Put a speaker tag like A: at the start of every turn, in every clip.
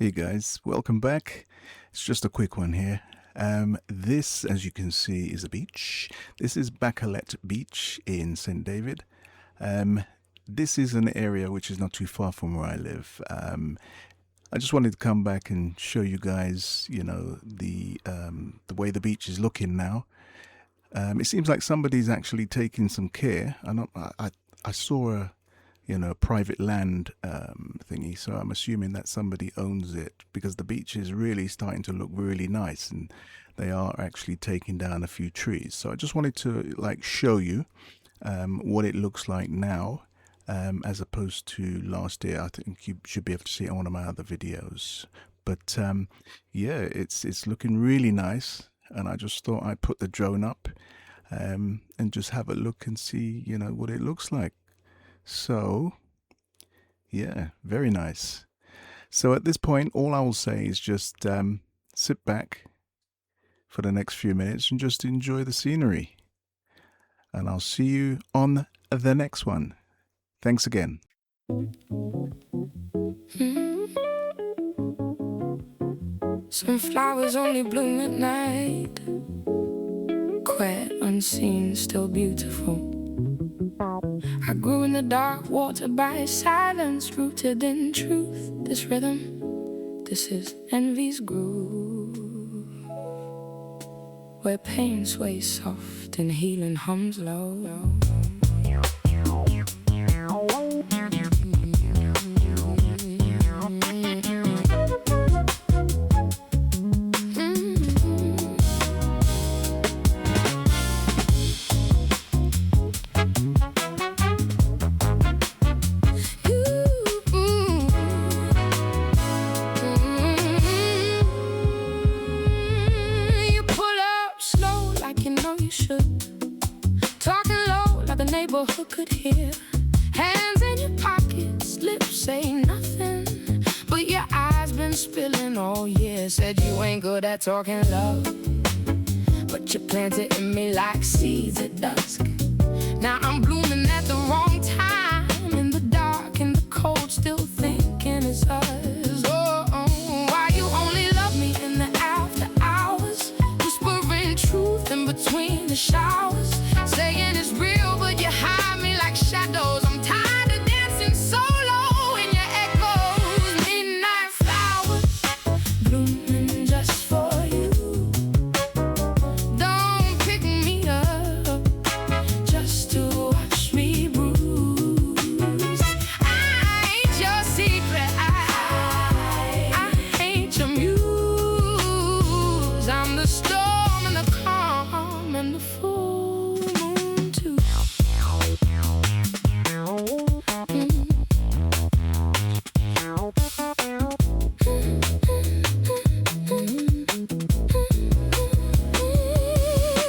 A: Hey guys, welcome back. It's just a quick one here. This, as you can see, is a beach. This is Bacolet Beach in St. David. This is an area which is not too far from where I live. I just wanted to come back and show you guys, the way the beach is looking now. It seems like somebody's actually taking some care. I saw a private land thingy, so I'm assuming that somebody owns it, because the beach is really starting to look really nice and they are actually taking down a few trees. So I just wanted to show you what it looks like now, as opposed to last year. I think you should be able to see it on one of my other videos, but yeah, it's looking really nice, and I just thought I'd put the drone up and just have a look and see what it looks like. So yeah, very nice. So at this point, all I will say is just sit back for the next few minutes and just enjoy the scenery, and I'll see you on the next one. Thanks again.
B: Some flowers only bloom at night, quiet, unseen, still beautiful. I grew in the dark, watered by silence, rooted in truth. This rhythm, this is envy's groove, where pain sways soft and healing hums low. Neighborhood could hear, hands in your pockets, lips say nothing, but your eyes been spilling all year. Said you ain't good at talking love, but you planted in me like seeds at dusk. Now I'm blooming at the wrong time, in the dark, in the cold, still thinking it's us. Why you only love me in the after hours, whispering truth in between the showers, saying it's real, but you hide me like shadows. I'm tired of dancing solo in your echoes. Midnight flowers blooming just for you. Don't pick me up just to watch me bruise. I ain't your secret, I ain't your muse. I'm the storm and the calm and the full moon too.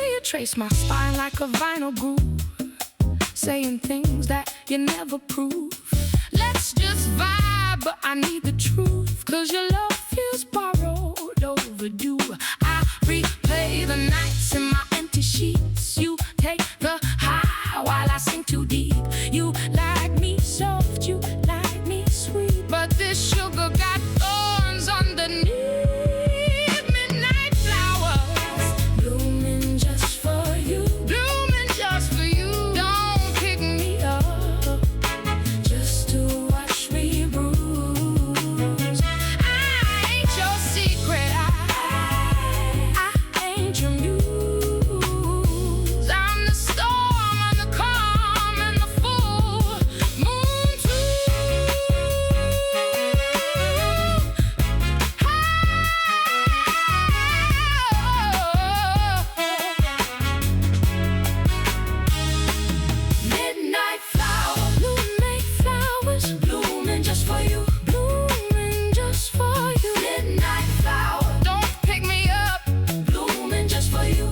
B: You trace my spine like a vinyl groove, saying things that you never prove. Let's just vibe, but I need the truth, 'cause your love feels borrowed, overdue. I replay the nights in my empty sheets. You take the high while I sink too deep. You like me soft, you like me sweet, but this sugar got thorns underneath. Midnight flowers blooming just for you, blooming just for you. Don't pick me up just to watch me bruise. I ain't your secret, I ain't your muse. I'm the storm and the calm and the full moon too. Midnight flowers blooming just for you, blooming just for you. Midnight flower, don't pick me up, blooming just for you.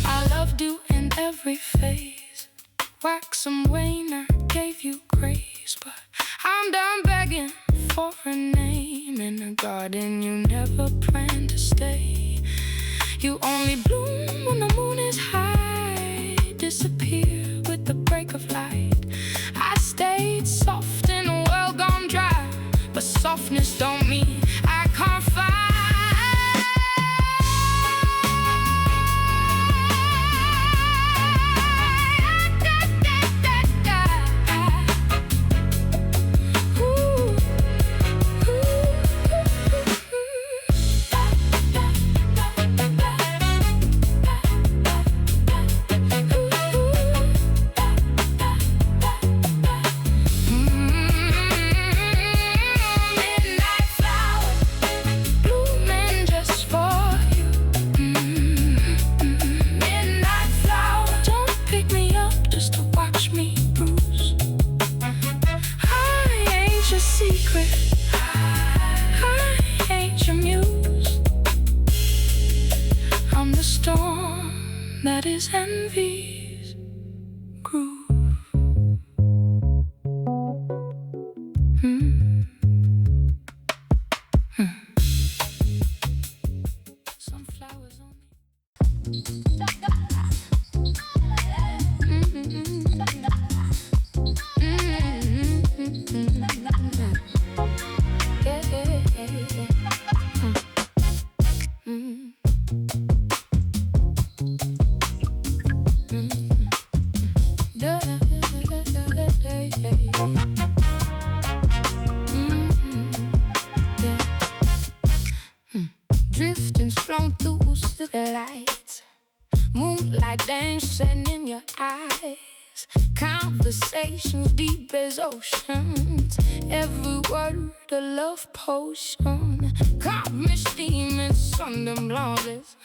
B: I loved you in every phase, wax and wane, I gave you grace, but I'm done begging for a name in a garden you never planned to stay. You only bloom when the moon is high, disappear with the break of light. I stayed soft in a world gone dry, eyes, conversations deep as oceans, every word a love potion. Caught me steaming, Sunday blondes,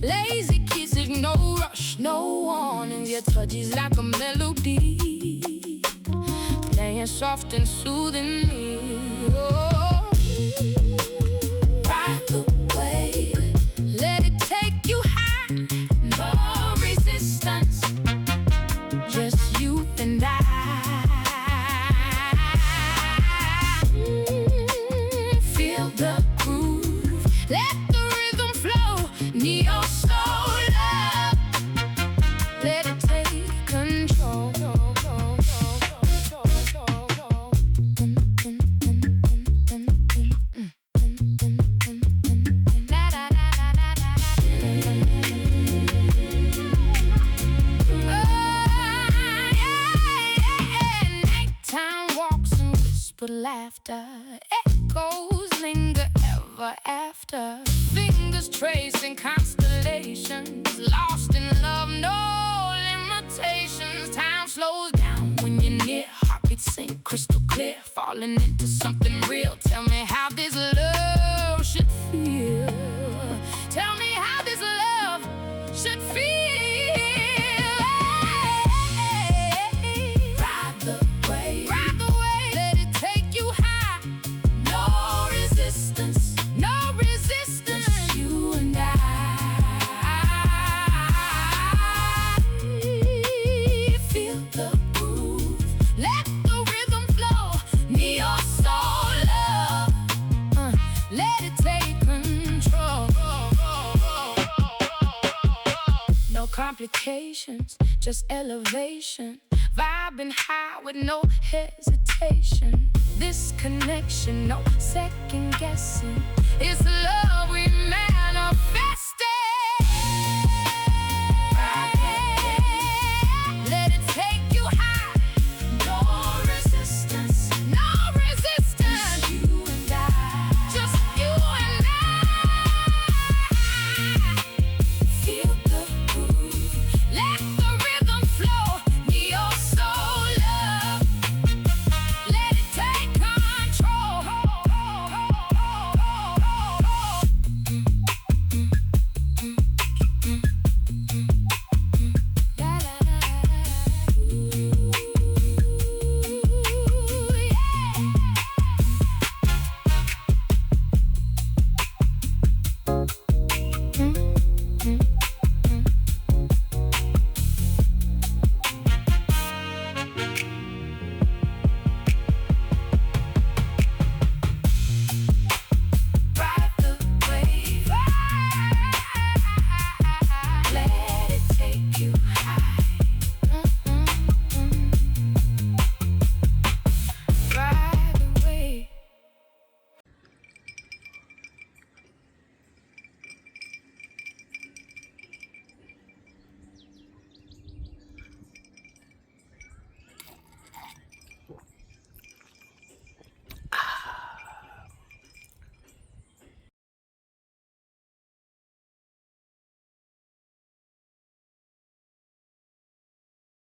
B: lazy kisses, no rush, no warnings. Your touch is like a melody, playing soft and soothing me. Oh, ride the wave, let it take you high, no resistance, just you and I. Feel the groove, let the rhythm flow, neo soul up, let it take control. Laughter, echoes linger ever after. Fingers tracing constellations, lost in love, no limitations. Time slows down when you're near, heartbeats sing crystal clear, falling into something real. Tell me how this love should feel. Tell me how this love should feel. Complications, just elevation, vibing high with no hesitation. This connection, no second guessing, it's the love we made.